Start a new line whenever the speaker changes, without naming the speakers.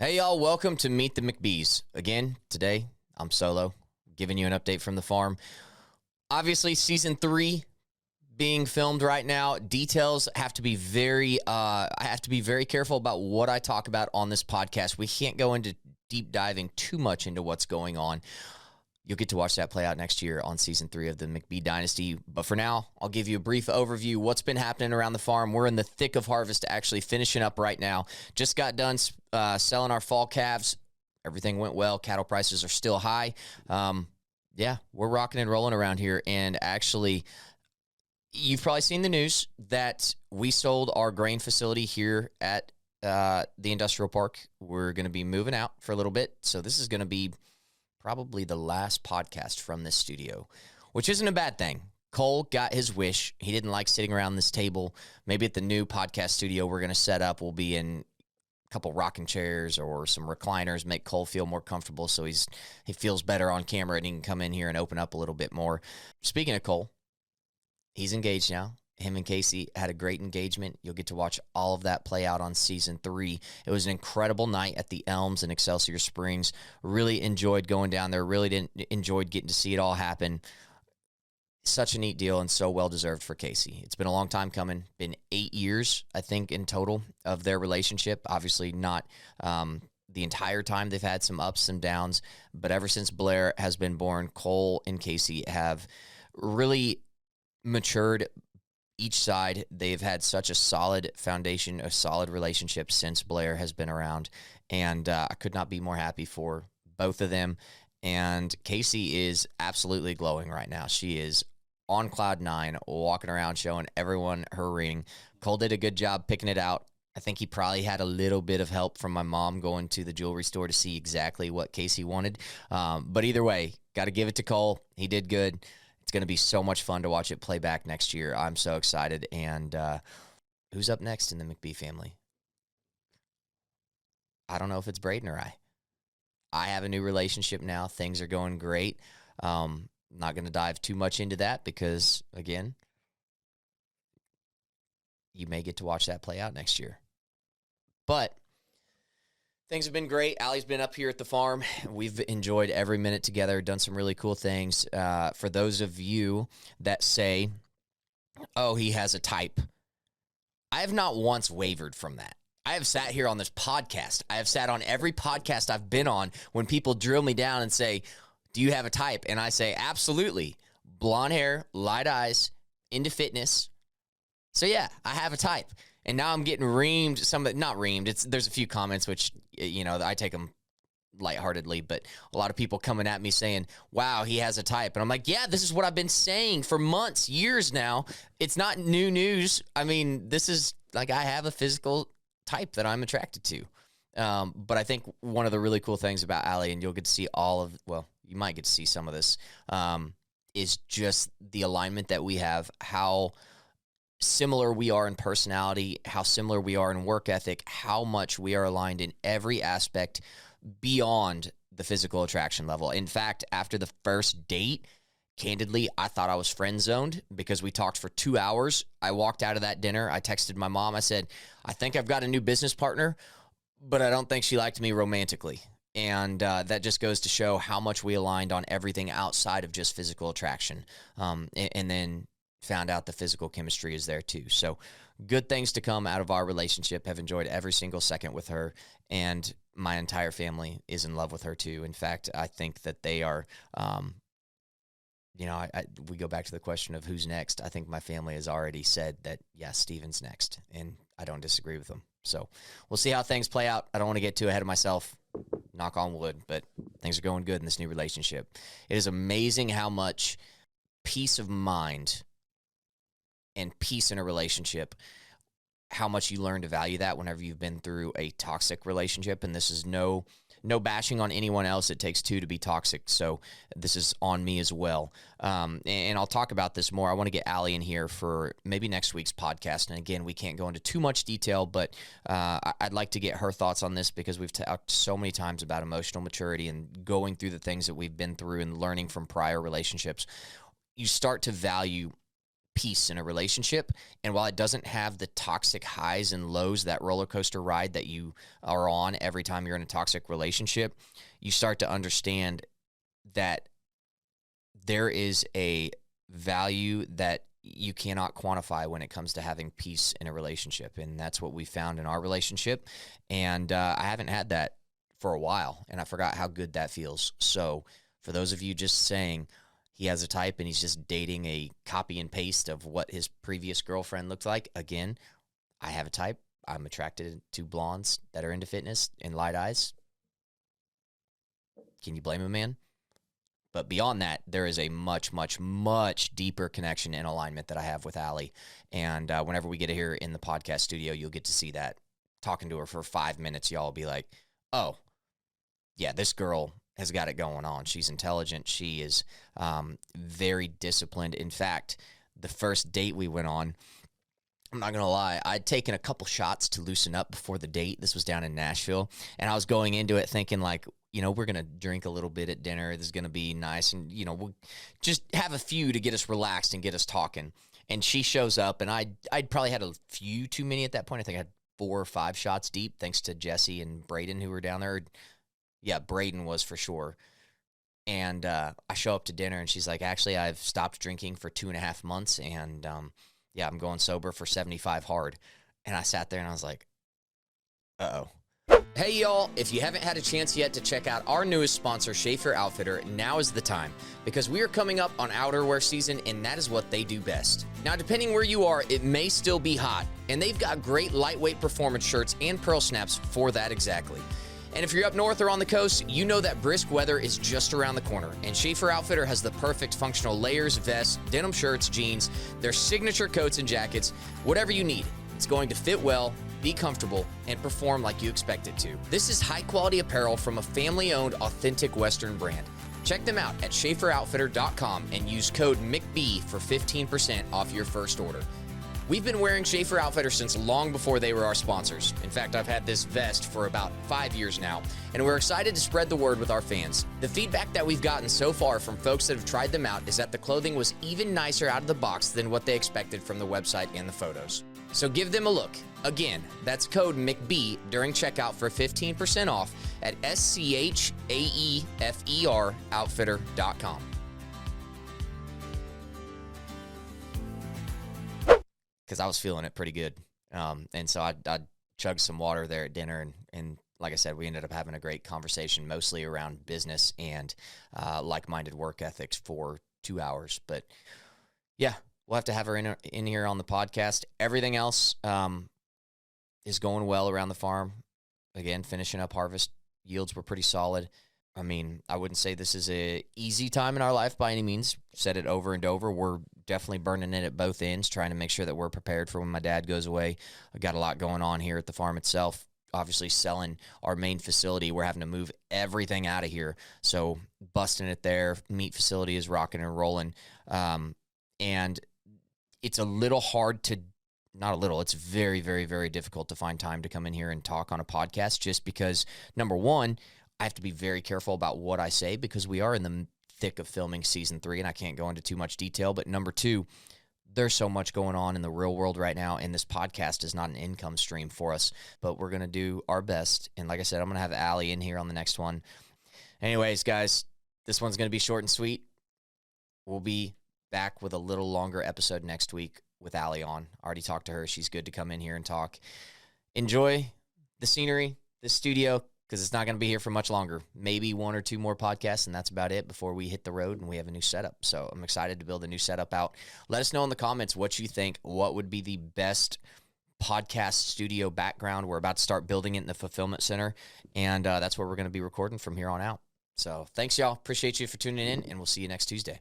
Hey, y'all, welcome to Meet the McBees. Again, today, I'm solo, giving you an update from the farm. Obviously, season 3 being filmed right now. Details have to be I have to be very careful about what I talk about on this podcast. We can't go into deep diving too much into what's going on. You'll get to watch that play out next year on season 3 of the McBee Dynasty. But for now, I'll give you a brief overview. What's been happening around the farm? We're in the thick of harvest, actually finishing up right now. Just got done selling our fall calves. Everything went well. Cattle prices are still high. Yeah, we're rocking and rolling around here. And actually, you've probably seen the news that we sold our grain facility here at the industrial park. We're going to be moving out for a little bit. So this is going to be probably the last podcast from this studio, which isn't a bad thing. Cole got his wish. He didn't like sitting around this table. Maybe at the new podcast studio we're going to set up, we'll be in a couple rocking chairs or some recliners, make Cole feel more comfortable so he feels better on camera and he can come in here and open up a little bit more. Speaking of Cole, he's engaged now. Him and Casey had a great engagement. You'll get to watch all of that play out on season 3. It was an incredible night at the Elms in Excelsior Springs. Really enjoyed going down there. Really enjoyed getting to see it all happen. Such a neat deal and so well-deserved for Casey. It's been a long time coming. Been 8 years, I think, in total of their relationship. Obviously not the entire time. They've had some ups and downs. But ever since Blair has been born, Cole and Casey have really matured. Each side, they've had such a solid foundation, a solid relationship since Blair has been around, and I could not be more happy for both of them. And Casey is absolutely glowing right now. She is on cloud 9, walking around, showing everyone her ring. Cole did a good job picking it out. I think he probably had a little bit of help from my mom going to the jewelry store to see exactly what Casey wanted. But either way, got to give it to Cole. He did good. It's going to be so much fun to watch it play back next year. I'm so excited. And who's up next in the McBee family? I don't know if it's Braden or I. I have a new relationship now. Things are going great. Not going to dive too much into that because, again, you may get to watch that play out next year. But things have been great. Allie's been up here at the farm. We've enjoyed every minute together, done some really cool things. For those of you that say, oh, he has a type, I have not once wavered from that. I have sat here on this podcast. I have sat on every podcast I've been on when people drill me down and say, do you have a type? And I say, absolutely. Blonde hair, light eyes, into fitness. So, yeah, I have a type. And now I'm getting reamed. Not reamed. There's a few comments which, I take them lightheartedly, but a lot of people coming at me saying, wow, he has a type. And I'm like, yeah, this is what I've been saying for months, years now. It's not new news. I mean, this is like I have a physical type that I'm attracted to. But I think one of the really cool things about Allie, and you'll get to see you might get to see some of this, is just the alignment that we have, how similar we are in personality, how similar we are in work ethic, how much we are aligned in every aspect beyond the physical attraction level. In fact, after the first date, candidly, I thought I was friend zoned because we talked for 2 hours. I walked out of that dinner. I texted my mom. I said, I think I've got a new business partner, but I don't think she liked me romantically. And that just goes to show how much we aligned on everything outside of just physical attraction. And then found out the physical chemistry is there too. So good things to come out of our relationship. Have enjoyed every single second with her, and my entire family is in love with her too. In fact, I think that they are, we go back to the question of who's next. I think my family has already said that, yes, Steven's next, and I don't disagree with them. So we'll see how things play out. I don't want to get too ahead of myself, knock on wood, but things are going good in this new relationship. It is amazing how much peace of mind and peace in a relationship, how much you learn to value that whenever you've been through a toxic relationship. And this is no bashing on anyone else. It takes two to be toxic. So this is on me as well. And I'll talk about this more. I want to get Allie in here for maybe next week's podcast. And again, we can't go into too much detail, but I'd like to get her thoughts on this because we've talked so many times about emotional maturity and going through the things that we've been through and learning from prior relationships. You start to value peace in a relationship. And while it doesn't have the toxic highs and lows, that roller coaster ride that you are on every time you're in a toxic relationship, you start to understand that there is a value that you cannot quantify when it comes to having peace in a relationship. And that's what we found in our relationship. And I haven't had that for a while, and I forgot how good that feels. So for those of you just saying he has a type and he's just dating a copy and paste of what his previous girlfriend looked like, again, I have a type. I'm attracted to blondes that are into fitness and light eyes. Can you blame a man? But beyond that, there is a much, much, much deeper connection and alignment that I have with Allie. And whenever we get here in the podcast studio, you'll get to see that. Talking to her for 5 minutes, y'all will be like, oh, yeah, this girl has got it going on. She's intelligent. She is very disciplined. In fact, the first date we went on, I'm not going to lie, I'd taken a couple shots to loosen up before the date. This was down in Nashville. And I was going into it thinking like, you know, we're going to drink a little bit at dinner. This is going to be nice. And, you know, we'll just have a few to get us relaxed and get us talking. And she shows up, and I'd probably had a few too many at that point. I think I had 4 or 5 shots deep, thanks to Jesse and Braden who were down there. Yeah, Braden was for sure. And I show up to dinner, and she's like, actually, I've stopped drinking for 2.5 months, and yeah, I'm going sober for 75 hard. And I sat there, and I was like, uh-oh. Hey, y'all, if you haven't had a chance yet to check out our newest sponsor, Schaefer Outfitter, now is the time, because we are coming up on outerwear season, and that is what they do best. Now, depending where you are, it may still be hot, and they've got great lightweight performance shirts and pearl snaps for that exactly. And if you're up north or on the coast, you know that brisk weather is just around the corner, and Schaefer Outfitter has the perfect functional layers, vests, denim shirts, jeans, their signature coats and jackets, whatever you need. It's going to fit well, be comfortable, and perform like you expect it to. This is high-quality apparel from a family-owned, authentic Western brand. Check them out at SchaeferOutfitter.com and use code McBee for 15% off your first order. We've been wearing Schaefer Outfitter since long before they were our sponsors. In fact, I've had this vest for about 5 years now, and we're excited to spread the word with our fans. The feedback that we've gotten so far from folks that have tried them out is that the clothing was even nicer out of the box than what they expected from the website and the photos. So give them a look. Again, that's code McBee during checkout for 15% off at SCHAEFER Outfitter.com. Because I was feeling it pretty good. And so I chugged some water there at dinner. And like I said, we ended up having a great conversation, mostly around business and like-minded work ethics for 2 hours. But yeah, we'll have to have her in here on the podcast. Everything else is going well around the farm. Again, finishing up harvest. Yields were pretty solid. I mean, I wouldn't say this is a easy time in our life by any means. Said it over and over. We're definitely burning it at both ends, trying to make sure that we're prepared for when my dad goes away. I got a lot going on here at the farm itself. Obviously, selling our main facility. We're having to move everything out of here. So busting it there. Meat facility is rocking and rolling. And it's a little hard to, not a little, it's very, very, very difficult to find time to come in here and talk on a podcast just because, number one, I have to be very careful about what I say because we are in the thick of filming season 3 and I can't go into too much detail. But number two, there's so much going on in the real world right now, and this podcast is not an income stream for us, but we're going to do our best. And like I said, I'm going to have Allie in here on the next one. Anyways, guys, this one's going to be short and sweet. We'll be back with a little longer episode next week with Allie on. I already talked to her. She's good to come in here and talk. Enjoy the scenery, the studio, because it's not going to be here for much longer. Maybe 1 or 2 more podcasts, and that's about it before we hit the road and we have a new setup. So I'm excited to build a new setup out. Let us know in the comments what you think. What would be the best podcast studio background? We're about to start building it in the fulfillment center, and that's where we're going to be recording from here on out. So thanks, y'all. Appreciate you for tuning in, and we'll see you next Tuesday.